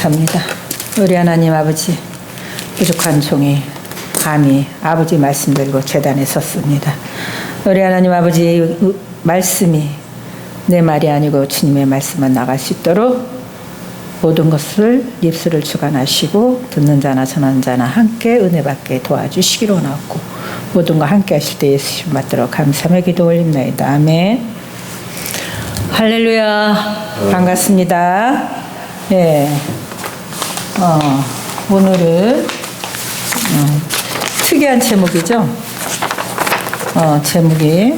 감사합니다. 우리 하나님 아버지, 부족한 종이 감히 아버지 말씀 들고 제단에 섰습니다. 우리 하나님 아버지 말씀이 내 말이 아니고 주님의 말씀만 나갈 수 있도록 모든 것을 입술을 주관하시고 듣는 자나 전하는 자나 함께 은혜 받게 도와주시기로 나왔고 모든 거 함께 하실 때 예수님 받도록 감사하며 기도 올립니다. 아멘. 할렐루야. 반갑습니다. 예. 오늘은 특이한 제목이죠. 제목이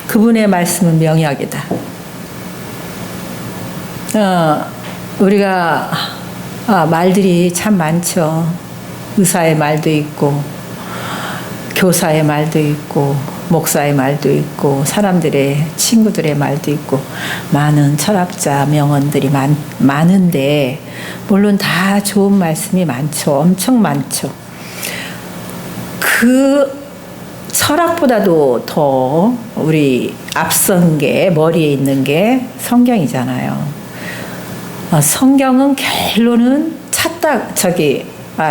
그분의 말씀은 명약이다. 우리가 말들이 참 많죠. 의사의 말도 있고 교사의 말도 있고 목사의 말도 있고 사람들의 친구들의 말도 있고 많은 철학자 명언들이 많은데 물론 다 좋은 말씀이 많죠. 엄청 많죠. 그 철학보다도 더 우리 앞선 게 머리에 있는 게 성경이잖아요. 성경은 결론은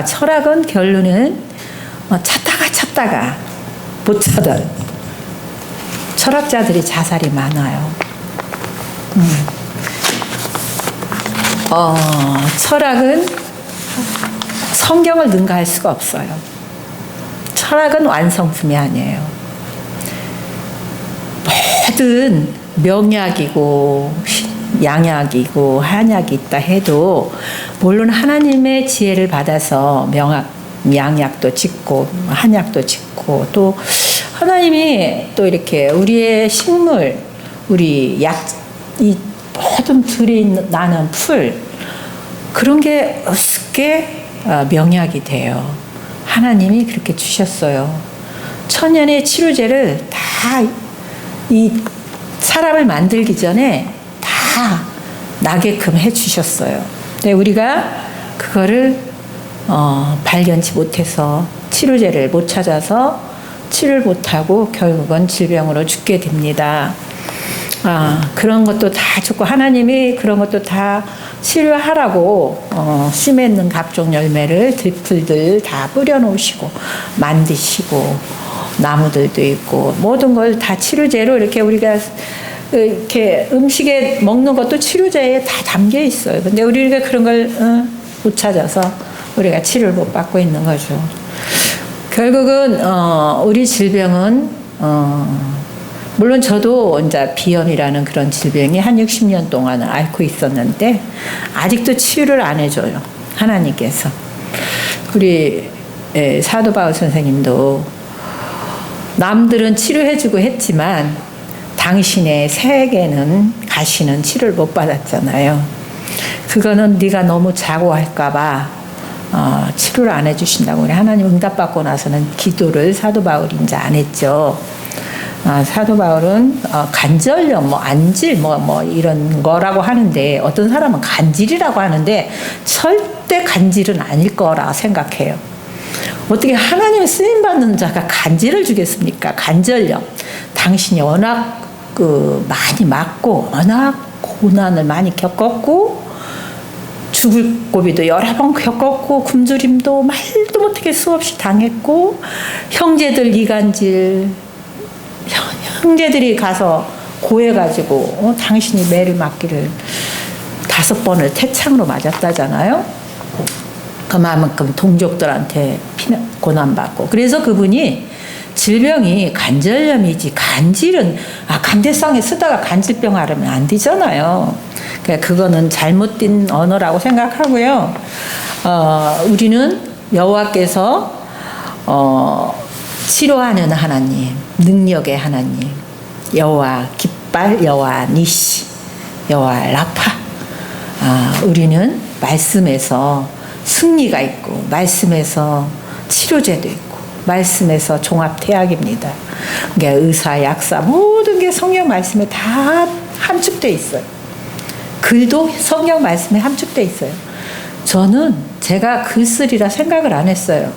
철학은 결론은 찾다가 못 찾아요. 철학자들이 자살이 많아요. 철학은 성경을 능가할 수가 없어요. 철학은 완성품이 아니에요. 모든 명약이고 양약이고 한약이 있다 해도 물론 하나님의 지혜를 받아서 양약도 짓고 한약도 짓고 또 하나님이 또 이렇게 우리의 식물, 우리 이 모든 들이 나는 풀 그런 게 어떻게 명약이 돼요. 하나님이 그렇게 주셨어요. 천년의 치료제를 다 이 사람을 만들기 전에 다 나게끔 해주셨어요. 근데 우리가 그거를 발견치 못해서 치료제를 못 찾아서 치료를 못하고 결국은 질병으로 죽게 됩니다. 그런 것도 다 좋고 하나님이 그런 것도 다 치료하라고 씨 맺는 각종 열매를 들풀들 다 뿌려놓으시고 만드시고 나무들도 있고 모든 걸 다 치료제로 이렇게 우리가 이렇게 음식에 먹는 것도 치료제에 다 담겨 있어요. 근데 우리가 그런 걸 못 찾아서 우리가 치료를 못 받고 있는 거죠. 결국은 우리 질병은 물론 저도 이제 비염이라는 그런 질병이 한 60년 동안 앓고 있었는데 아직도 치유를 안 해줘요. 하나님께서. 우리 사도 바울 선생님도 남들은 치료해주고 했지만 당신의 세계는 가시는 치료를 못 받았잖아요. 그거는 네가 너무 자고할까 봐 치료를 안 해주신다고. 하나님 응답받고 나서는 기도를 사도 바울이 이제 안 했죠. 사도 바울은 간절염, 안질, 이런 거라고 하는데 어떤 사람은 간질이라고 하는데 절대 간질은 아닐 거라 생각해요. 어떻게 하나님의 쓰임받는 자가 간질을 주겠습니까? 간절염. 당신이 워낙 많이 맞고 워낙 고난을 많이 겪었고 죽을 고비도 여러 번 겪었고 굶주림도 말도 못하게 수없이 당했고 형제들 이간질 형제들이 가서 고해가지고 당신이 매를 맞기를 5번을 태창으로 맞았다잖아요. 그만큼 동족들한테 고난받고 그래서 그분이 질병이 간절염이지 간질은 간대성에 쓰다가 간질병 하려면 안 되잖아요. 그러니까 그거는 잘못된 언어라고 생각하고요. 우리는 여호와께서 치료하는 하나님, 능력의 하나님, 여호와 깃발, 여호와 니시, 여호와 라파. 우리는 말씀에서 승리가 있고 말씀에서 치료제도 있고 말씀에서 종합태약입니다. 그러니까 의사, 약사 모든 게 성경 말씀에 다 함축되어 있어요. 글도 성경 말씀에 함축되어 있어요. 저는 제가 글 쓰리라 생각을 안 했어요.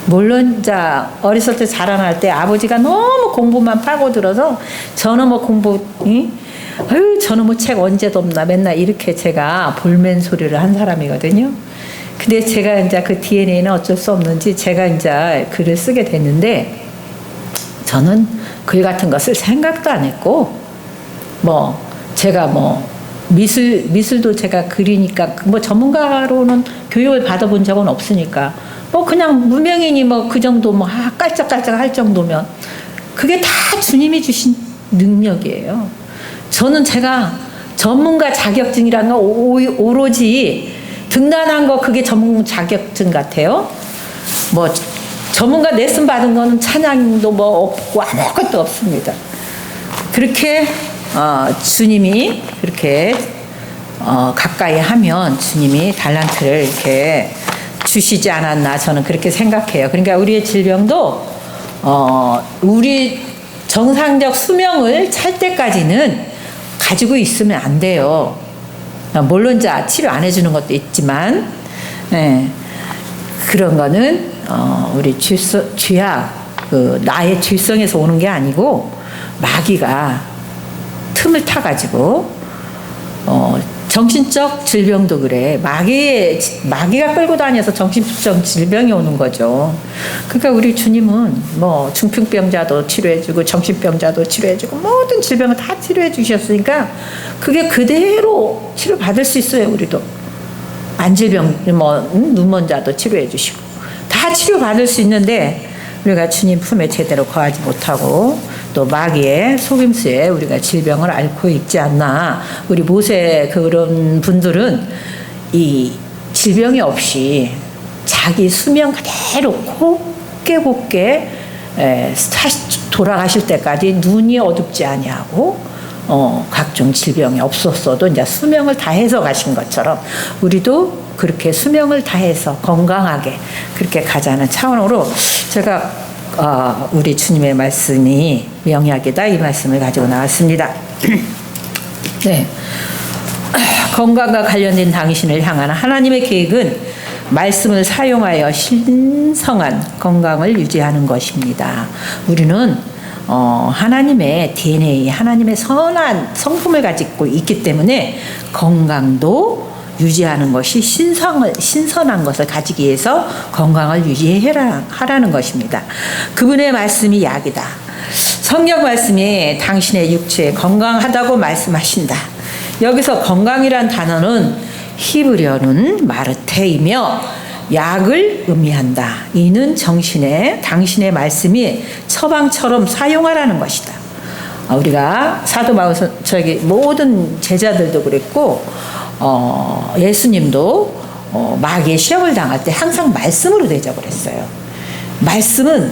물론 자 어렸을 때 자라날 때 아버지가 너무 공부만 파고들어서 저는 뭐 공부 아유, 저는 뭐 책 언제 덮나 맨날 이렇게 제가 볼멘 소리를 한 사람이거든요. 근데 제가 이제 그 DNA는 어쩔 수 없는지 제가 이제 글을 쓰게 됐는데, 저는 글 같은 거 쓸 생각도 안 했고, 뭐 제가 뭐 미술도 제가 그리니까 뭐 전문가로는 교육을 받아본 적은 없으니까 뭐 그냥 무명인이 뭐 그 정도 뭐 깔짝깔짝 할 정도면 그게 다 주님이 주신 능력이에요. 저는 제가 전문가 자격증이라는 거 오로지 등단한 거 그게 전문 자격증 같아요. 뭐 전문가 레슨 받은 거는 찬양도 뭐 없고 아무것도 없습니다. 그렇게 주님이 그렇게 가까이 하면 주님이 달란트를 이렇게 주시지 않았나, 저는 그렇게 생각해요. 그러니까 우리의 질병도 우리 정상적 수명을 찰 때까지는 가지고 있으면 안 돼요. 물론 치료 안 해주는 것도 있지만, 그런 거는 우리 쥐약, 나의 질성에서 오는 게 아니고 마귀가 틈을 타가지고 정신적 질병도 그래. 마귀가 끌고 다녀서 정신적 질병이 오는 거죠. 그러니까 우리 주님은 뭐 중풍병자도 치료해주고 정신병자도 치료해주고 모든 질병을 다 치료해 주셨으니까 그게 그대로 치료받을 수 있어요. 우리도 안질병, 뭐 눈먼자도 치료해 주시고 다 치료받을 수 있는데, 우리가 주님 품에 제대로 거하지 못하고 또 마귀의 속임수에 우리가 질병을 앓고 있지 않나. 우리 모세 그런 분들은 이 질병이 없이 자기 수명 그대로 곱게 돌아가실 때까지 눈이 어둡지 아니하고 각종 질병이 없었어도 이제 수명을 다해서 가신 것처럼 우리도 그렇게 수명을 다해서 건강하게 그렇게 가자는 차원으로 제가 우리 주님의 말씀이 명약이다, 이 말씀을 가지고 나왔습니다. 네. 건강과 관련된 당신을 향한 하나님의 계획은 말씀을 사용하여 신성한 건강을 유지하는 것입니다. 우리는 하나님의 DNA, 하나님의 선한 성품을 가지고 있기 때문에 건강도 유지하는 것이 신선한 것을 가지기 위해서 건강을 유지하라는 것입니다. 그분의 말씀이 약이다. 성경 말씀이 당신의 육체에 건강하다고 말씀하신다. 여기서 건강이란 단어는 히브리어는 마르테이며 약을 의미한다. 이는 당신의 말씀이 처방처럼 사용하라는 것이다. 우리가 사도 바울 모든 제자들도 그랬고 예수님도 마귀의 시험을 당할 때 항상 말씀으로 대접을 했어요. 말씀은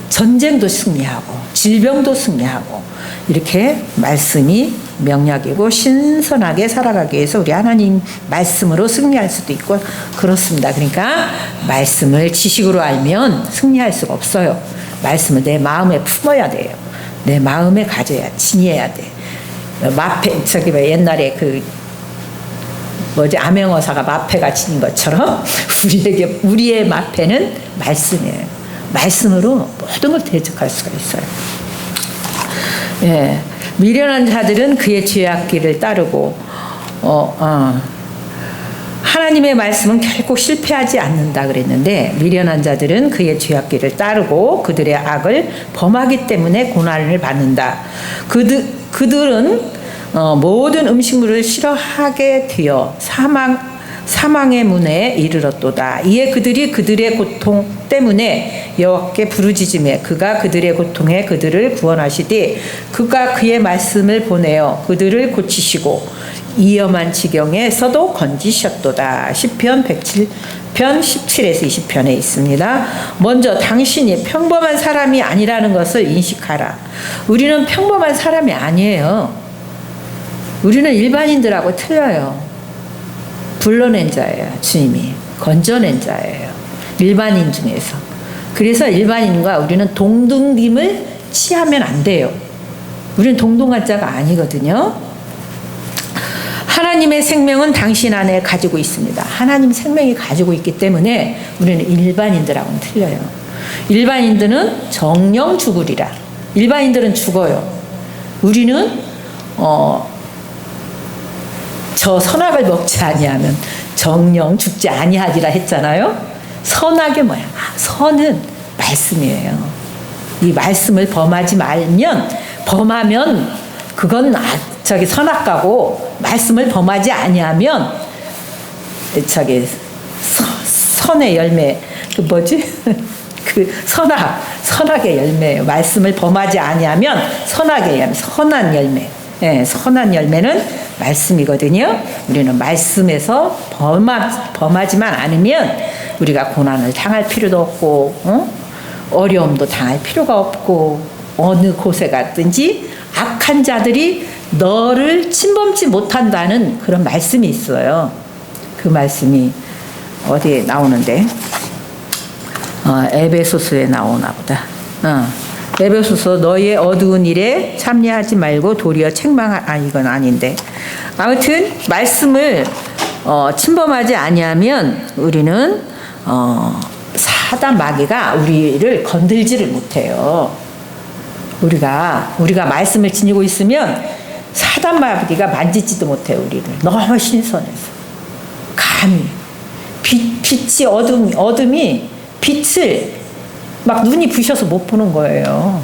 전쟁도 승리하고 질병도 승리하고 이렇게 말씀이 명약이고 신선하게 살아가기 위해서 우리 하나님 말씀으로 승리할 수도 있고 그렇습니다. 그러니까 말씀을 지식으로 알면 승리할 수가 없어요. 말씀을 내 마음에 품어야 돼요. 내 마음에 가져야, 지녀야 돼. 마패, 옛날에 암행어사가 마패가 지닌 것처럼 우리의 마패는 말씀이에요. 말씀으로 모든 걸 대적할 수가 있어요. 예. 미련한 자들은 그의 죄악길을 따르고 하나님의 말씀은 결코 실패하지 않는다 그랬는데, 미련한 자들은 그의 죄악길을 따르고 그들의 악을 범하기 때문에 고난을 받는다. 그들은 모든 음식물을 싫어하게 되어 사망의 문에 이르렀도다. 이에 그들이 그들의 고통 때문에 여호와께 부르짖으며 그가 그들의 고통에 그들을 구원하시되 그가 그의 말씀을 보내어 그들을 고치시고 위험한 지경에서도 건지셨도다. 시편 107편 17에서 20편에 있습니다. 먼저 당신이 평범한 사람이 아니라는 것을 인식하라. 우리는 평범한 사람이 아니에요. 우리는 일반인들하고 틀려요. 불러낸 자예요. 주님이 건져낸 자예요. 일반인 중에서. 그래서 일반인과 우리는 동등됨을 취하면 안 돼요. 우리는 동등한 자가 아니거든요. 하나님의 생명은 당신 안에 가지고 있습니다. 하나님 생명이 가지고 있기 때문에 우리는 일반인들하고는 틀려요. 일반인들은 정령 죽으리라. 일반인들은 죽어요. 우리는 저 선악을 먹지 아니하면 정령 죽지 아니하리라 했잖아요. 선악이 뭐야? 선은 말씀이에요. 이 말씀을 범하면 그건 선악가고, 말씀을 범하지 아니하면 선의 열매, 그 뭐지? 그 선악의 열매예요. 말씀을 범하지 아니하면 선악의 열매, 선한 열매. 예, 선한 열매는 말씀이거든요. 우리는 말씀에서 범하지만 않으면 우리가 고난을 당할 필요도 없고, 어려움도 당할 필요가 없고, 어느 곳에 갔든지 악한 자들이 너를 침범치 못한다는 그런 말씀이 있어요. 그 말씀이 어디에 나오는데? 에베소서에 나오나 보다. 에베소서 너희의 어두운 일에 참여하지 말고 도리어 이건 아닌데. 아무튼 말씀을 침범하지 아니하면 우리는 사단 마귀가 우리를 건들지를 못해요. 우리가 말씀을 지니고 있으면 사단 마귀가 만지지도 못해요. 우리를 너무 신선해서. 감히 빛이 어둠이 빛을 막 눈이 부셔서 못 보는 거예요.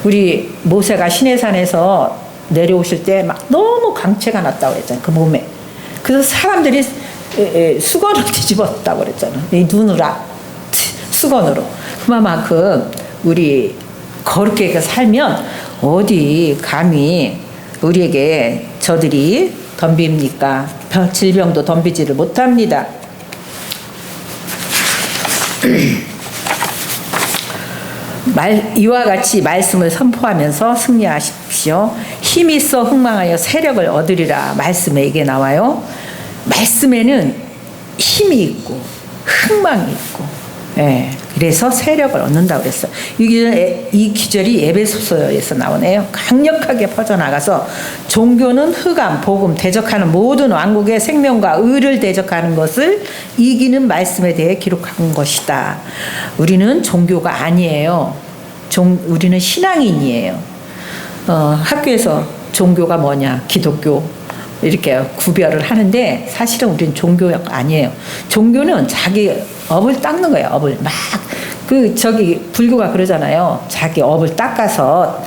우리 모세가 시내산에서 내려오실 때 막 너무 강체가 났다고 그랬잖아요. 그 몸에. 그래서 사람들이 수건을 뒤집었다고 그랬잖아요. 이 눈으로, 수건으로. 그만큼 우리 거룩하게 살면 어디 감히 우리에게 저들이 덤빕니까? 질병도 덤비지를 못합니다. 이와 같이 말씀을 선포하면서 승리하십시오. 힘 있어 흥망하여 세력을 얻으리라. 말씀에 이게 나와요. 말씀에는 힘이 있고 흥망이 있고, 예, 그래서 세력을 얻는다고 그랬어요. 이 기절이 에베소서에서 나오네요. 강력하게 퍼져나가서 종교는 흑암, 복음, 대적하는 모든 왕국의 생명과 의를 대적하는 것을 이기는 말씀에 대해 기록한 것이다. 우리는 종교가 아니에요. 우리는 신앙인이에요. 학교에서 종교가 뭐냐, 기독교 이렇게 구별을 하는데 사실은 우리는 종교가 아니에요. 종교는 자기 업을 닦는 거예요. 업을 막 불교가 그러잖아요. 자기 업을 닦아서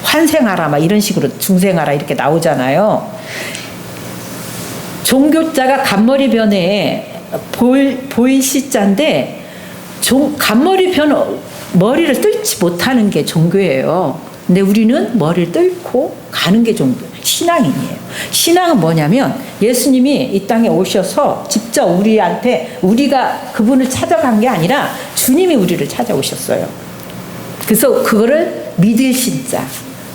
환생하라 막 이런 식으로 중생하라 이렇게 나오잖아요. 종교자가 간머리변에 보일 시자인데 간머리변 머리를 뚫지 못하는 게 종교예요. 근데 우리는 머리를 뚫고 가는 게 신앙인이에요. 신앙은 뭐냐면 예수님이 이 땅에 오셔서 직접 우리가 그분을 찾아간 게 아니라 주님이 우리를 찾아오셨어요. 그래서 그거를 믿을 신자,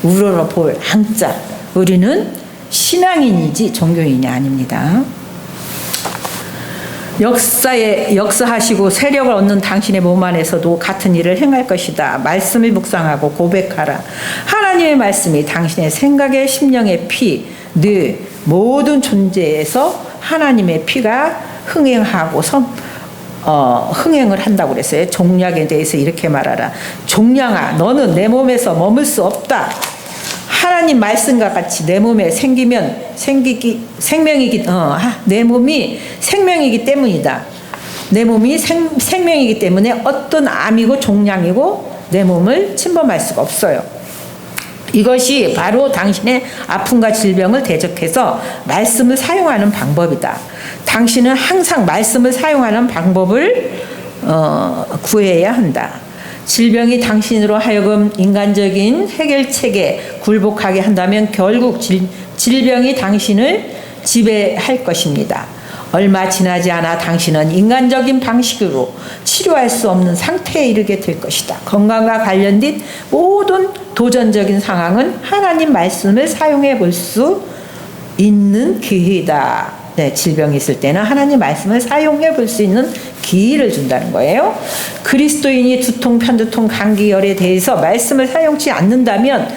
우러러 볼 항자. 우리는 신앙인이지 종교인이 아닙니다. 역사하시고 세력을 얻는 당신의 몸 안에서도 같은 일을 행할 것이다. 말씀을 묵상하고 고백하라. 하나님의 말씀이 당신의 생각의 심령의 피, 늘 모든 존재에서 하나님의 피가 흥행하고 흥행을 한다고 그랬어요. 종약에 대해서 이렇게 말하라. 종량아, 너는 내 몸에서 머물 수 없다. 하나님 말씀과 같이 내 몸에 내 몸이 생명이기 때문이다. 내 몸이 생명이기 때문에 어떤 암이고 종양이고 내 몸을 침범할 수가 없어요. 이것이 바로 당신의 아픔과 질병을 대적해서 말씀을 사용하는 방법이다. 당신은 항상 말씀을 사용하는 방법을 구해야 한다. 질병이 당신으로 하여금 인간적인 해결책에 굴복하게 한다면 결국 질병이 당신을 지배할 것입니다. 얼마 지나지 않아 당신은 인간적인 방식으로 치료할 수 없는 상태에 이르게 될 것이다. 건강과 관련된 모든 도전적인 상황은 하나님 말씀을 사용해 볼 수 있는 기회다. 네, 질병이 있을 때는 하나님 말씀을 사용해 볼 수 있는 기회를 준다는 거예요. 그리스도인이 두통, 편두통, 감기, 열에 대해서 말씀을 사용치 않는다면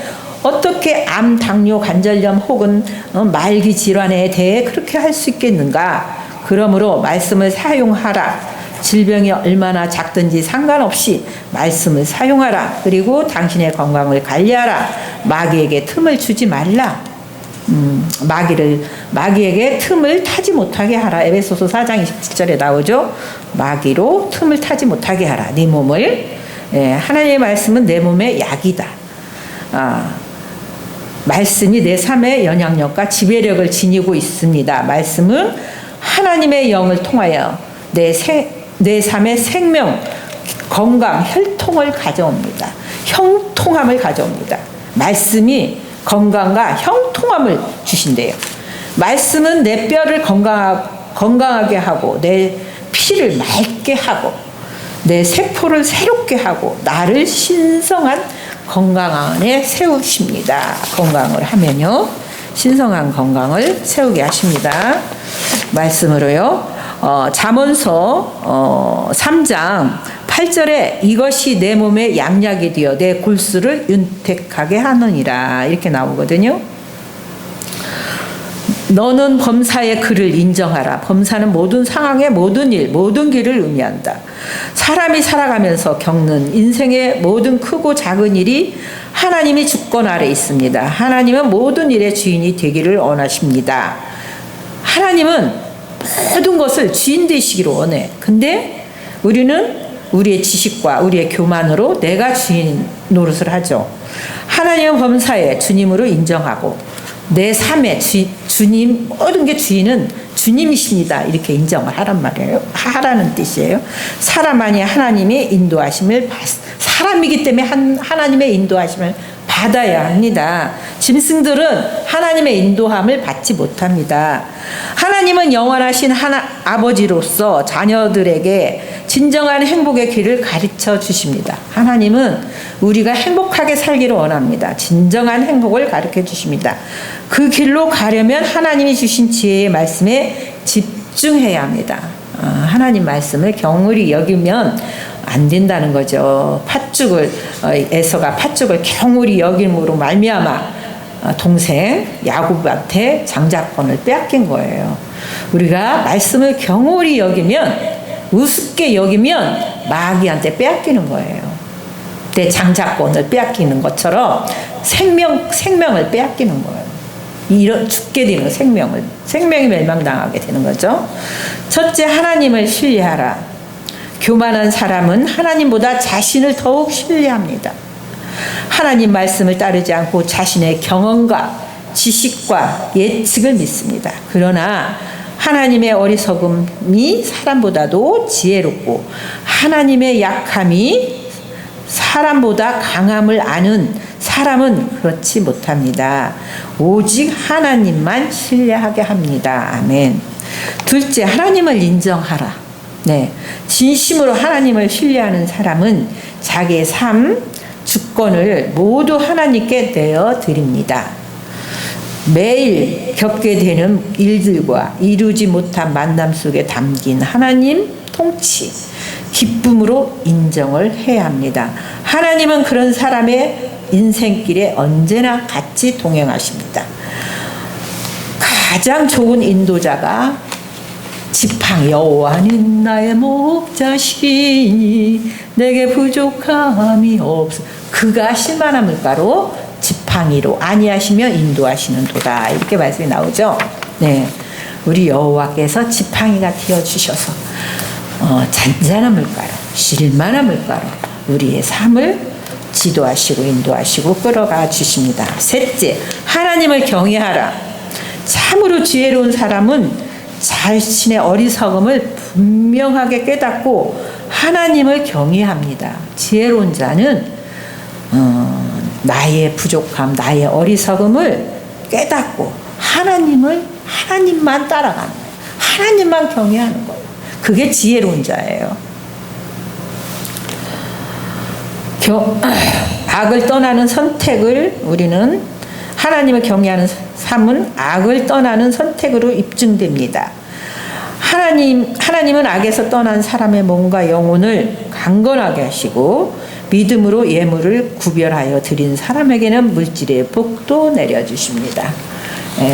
어떻게 암, 당뇨, 관절염 혹은 말기 질환에 대해 그렇게 할 수 있겠는가? 그러므로 말씀을 사용하라. 질병이 얼마나 작든지 상관없이 말씀을 사용하라. 그리고 당신의 건강을 관리하라. 마귀에게 틈을 주지 말라. 마귀에게 틈을 타지 못하게 하라. 에베소서 4장 27절에 나오죠. 마귀로 틈을 타지 못하게 하라. 네 몸을. 하나님의 말씀은 내 몸의 약이다. 말씀이 내 삶의 영향력과 지배력을 지니고 있습니다. 말씀은 하나님의 영을 통하여 내 삶의 생명, 건강, 혈통을 가져옵니다. 형통함을 가져옵니다. 말씀이 건강과 형통함을 주신대요. 말씀은 내 뼈를 건강하게 하고 내 피를 맑게 하고 내 세포를 새롭게 하고 나를 신성한 건강 안에 세우십니다. 건강을 하면요. 신성한 건강을 세우게 하십니다. 말씀으로요. 잠언서 3장 8절에 이것이 내 몸의 양약이 되어 내 골수를 윤택하게 하느니라 이렇게 나오거든요. 너는 범사의 그를 인정하라. 범사는 모든 상황의 모든 일, 모든 길을 의미한다. 사람이 살아가면서 겪는 인생의 모든 크고 작은 일이 하나님이 주권 아래 있습니다. 하나님은 모든 일의 주인이 되기를 원하십니다. 하나님은 모든 것을 주인 되시기를 원해. 근데 우리는 우리의 지식과 우리의 교만으로 내가 주인 노릇을 하죠. 하나님은 범사에 주님으로 인정하고 내 삶의 주님, 모든 게 주인은 주님이십니다. 이렇게 인정을 하란 말이에요. 하라는 뜻이에요. 사람만이 하나님의 인도하심을 사람이기 때문에 하나님의 인도하심을 받아야 합니다. 짐승들은 하나님의 인도함을 받지 못합니다. 하나님은 영원하신 아버지로서 자녀들에게 진정한 행복의 길을 가르쳐 주십니다. 하나님은 우리가 행복하게 살기를 원합니다. 진정한 행복을 가르쳐 주십니다. 그 길로 가려면 하나님이 주신 지혜의 말씀에 집중해야 합니다. 하나님 말씀을 경홀히 여기면 안 된다는 거죠. 에서가 팥죽을 경홀히 여김으로 말미암아 동생 야곱한테 장자권을 빼앗긴 거예요. 우리가 말씀을 경홀히 여기면, 우습게 여기면 마귀한테 빼앗기는 거예요. 내 장자권을 빼앗기는 것처럼 생명을 빼앗기는 거예요. 죽게 되는 생명이 멸망당하게 되는 거죠. 첫째, 하나님을 신뢰하라. 교만한 사람은 하나님보다 자신을 더욱 신뢰합니다. 하나님 말씀을 따르지 않고 자신의 경험과 지식과 예측을 믿습니다. 그러나 하나님의 어리석음이 사람보다도 지혜롭고 하나님의 약함이 사람보다 강함을 아는 사람은 그렇지 못합니다. 오직 하나님만 신뢰하게 합니다. 아멘. 둘째, 하나님을 인정하라. 진심으로 하나님을 신뢰하는 사람은 자기의 삶, 주권을 모두 하나님께 내어드립니다. 매일 겪게 되는 일들과 이루지 못한 만남 속에 담긴 하나님 통치, 기쁨으로 인정을 해야 합니다. 하나님은 그런 사람의 인생길에 언제나 같이 동행하십니다. 가장 좋은 인도자가 지팡이 여호와는 나의 목자시니 내게 부족함이 없어. 그가 실만한 물가로 지팡이로 안위하시며 인도하시는 도다. 이렇게 말씀이 나오죠. 우리 여호와께서 지팡이가 되어 주셔서 잔잔한 물가로, 실만한 물가로 우리의 삶을 지도하시고 인도하시고 끌어가 주십니다. 셋째, 하나님을 경외하라. 참으로 지혜로운 사람은 자신의 어리석음을 분명하게 깨닫고 하나님을 경외합니다. 지혜로운 자는 나의 부족함, 나의 어리석음을 깨닫고 하나님만 따라가는 거예요. 하나님만 경외하는 거예요. 그게 지혜로운 자예요. 악을 떠나는 선택을 우리는 하나님을 경외하는 삶은 악을 떠나는 선택으로 입증됩니다. 하나님은 악에서 떠난 사람의 몸과 영혼을 강건하게 하시고 믿음으로 예물을 구별하여 드린 사람에게는 물질의 복도 내려주십니다.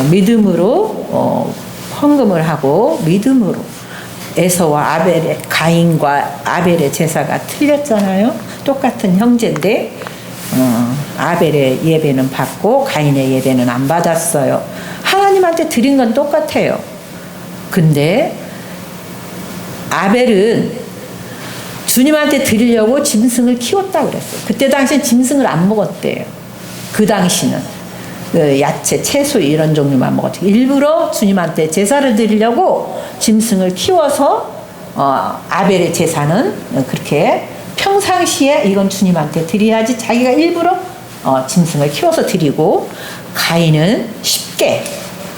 믿음으로 헌금을 하고 믿음으로 에서와 가인과 아벨의 제사가 틀렸잖아요. 똑같은 형제인데 아벨의 예배는 받고 가인의 예배는 안 받았어요. 하나님 하나님한테 드린 건 똑같아요. 근데 아벨은 주님한테 드리려고 짐승을 키웠다고 그랬어요. 그때 당시엔 짐승을 안 먹었대요. 그 당시는 그 야채, 채소 이런 종류만 먹었대요. 일부러 주님한테 제사를 드리려고 짐승을 키워서 아벨의 제사는 그렇게 평상시에 이건 주님한테 드려야지 자기가 일부러 짐승을 키워서 드리고, 가인은 쉽게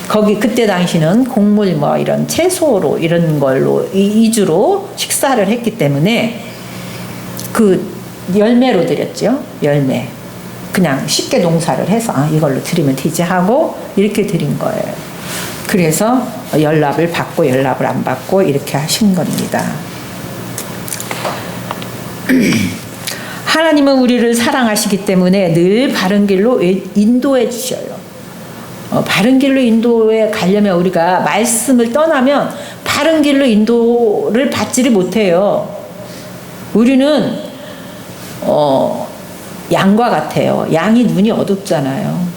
거기 그때 당시는 곡물 뭐 이런 채소로 이런 걸로 이주로 식사를 했기 때문에 그 열매로 드렸죠. 열매. 그냥 쉽게 농사를 해서 이걸로 드리면 되지 하고 이렇게 드린 거예요. 그래서 연락을 받고 연락을 안 받고 이렇게 하신 겁니다. 하나님은 우리를 사랑하시기 때문에 늘 바른 길로 인도해 주셔요. 바른 길로 인도에 가려면 우리가 말씀을 떠나면 바른 길로 인도를 받지를 못해요. 우리는 양과 같아요. 양이 눈이 어둡잖아요.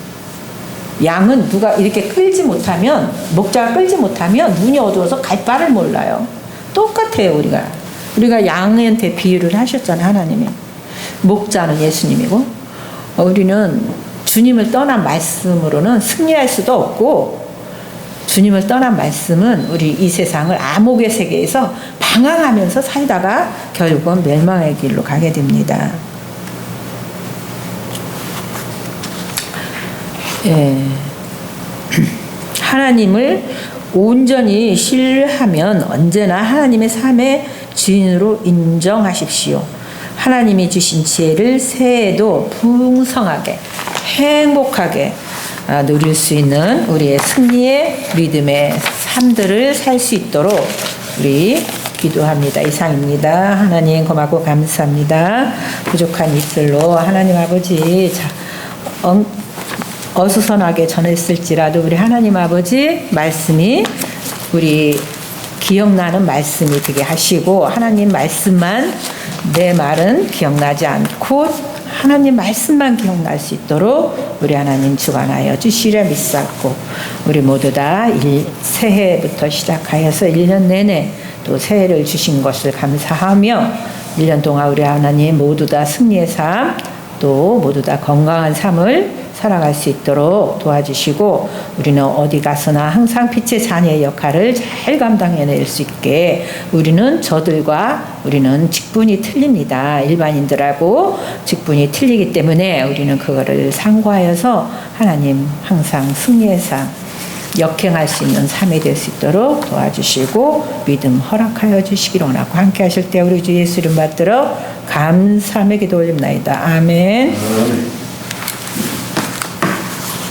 양은 누가 이렇게 끌지 못하면, 목자가 끌지 못하면 눈이 어두워서 갈 바를 몰라요. 똑같아요. 우리가 양한테 비유를 하셨잖아요. 하나님이. 목자는 예수님이고, 우리는 주님을 떠난 말씀으로는 승리할 수도 없고, 주님을 떠난 말씀은 우리 이 세상을 암흑의 세계에서 방황하면서 살다가 결국은 멸망의 길로 가게 됩니다. 하나님을 온전히 신뢰하면 언제나 하나님의 삶의 주인으로 인정하십시오. 하나님이 주신 지혜를 새해에도 풍성하게 행복하게 누릴 수 있는 우리의 승리의 믿음의 삶들을 살 수 있도록 우리 기도합니다. 이상입니다. 하나님 고맙고 감사합니다. 부족한 입술로 하나님 아버지 어수선하게 전했을지라도 우리 하나님 아버지 말씀이 우리 기억나는 말씀이 되게 하시고, 하나님 말씀만, 내 말은 기억나지 않고 하나님 말씀만 기억날 수 있도록 우리 하나님 주관하여 주시려 믿사옵고, 우리 모두 다 새해부터 시작하여서 1년 내내 또 새해를 주신 것을 감사하며 1년 동안 우리 하나님 모두 다 승리의 삶, 또 모두 다 건강한 삶을 살아갈 수 있도록 도와주시고, 우리는 어디 가서나 항상 빛의 자녀의 역할을 잘 감당해낼 수 있게, 우리는 직분이 틀립니다. 일반인들하고 직분이 틀리기 때문에 우리는 그거를 상고하여서 하나님 항상 승리의 삶, 역행할 수 있는 삶이 될 수 있도록 도와주시고 믿음 허락하여 주시기를 원하고, 함께 하실 때 우리 주 예수 이름 받들어 감사함의 기도 올립나이다. 아멘.